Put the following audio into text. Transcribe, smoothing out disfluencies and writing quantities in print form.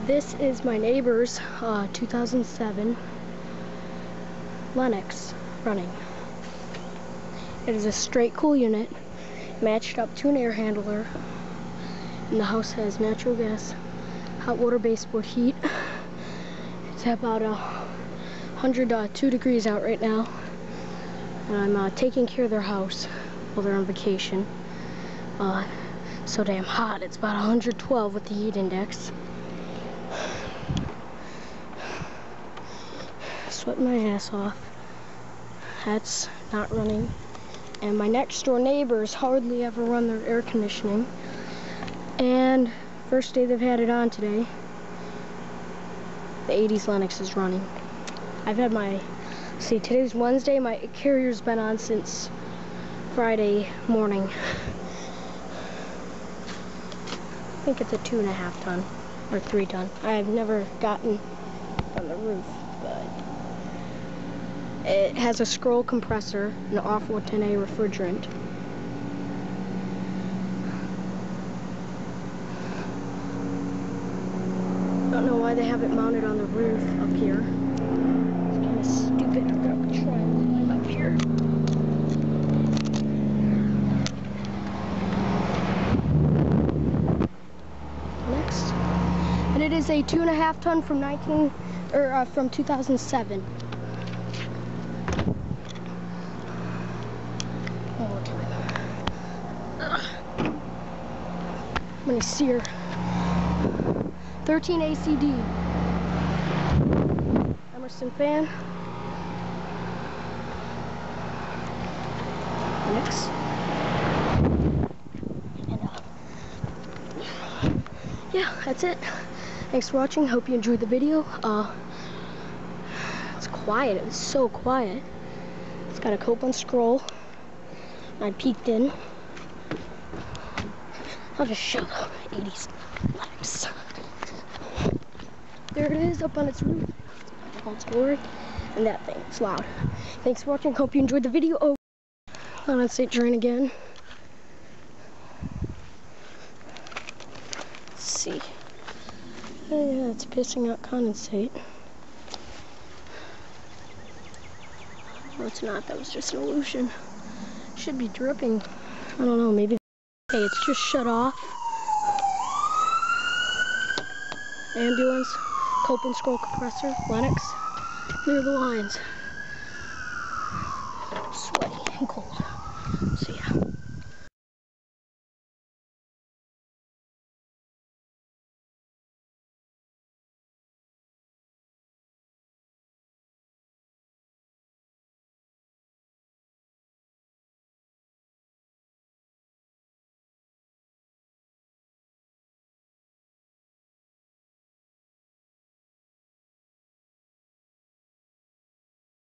This is my neighbor's 2007 Lennox running. It is a straight cool unit matched up to an air handler, and the house has natural gas hot water baseboard heat. It's about 102 degrees out right now, and I'm taking care of their house while they're on vacation. So damn hot. It's about 112 with the heat index. Sweating my ass off. That's not running. And my next door neighbors hardly ever run their air conditioning. And first day they've had it on today, the 80s Lennox is running. I've had my, see, today's Wednesday, my carrier's been on since Friday morning. I think it's a 2.5 ton or 3 ton. I've never gotten on the roof, but it has a scroll compressor, an R410A refrigerant. Don't know why they have it mounted on the roof up here. It's kind of stupid. I'm gonna try and climb up here. Next, and it is a 2.5 ton from 2007. One more time. I'm gonna sear. 13 ACD. Emerson fan. Next. And yeah, that's it. Thanks for watching. Hope you enjoyed the video. It's quiet. It was so quiet. It's got a Copeland-Scroll. I peeked in. I'll just show the 80s Lennox. There it is up on its roof. It's glory. And that thing, it's loud. Thanks for watching. Hope you enjoyed the video. Oh, condensate drain again. Let's see. Oh, yeah, it's pissing out condensate. No, it's not. That was just an illusion. Should be dripping. I don't know, maybe. Hey, it's just shut off. Ambulance. Copeland-Scroll compressor, Lennox, near the lines. Sweaty and cold.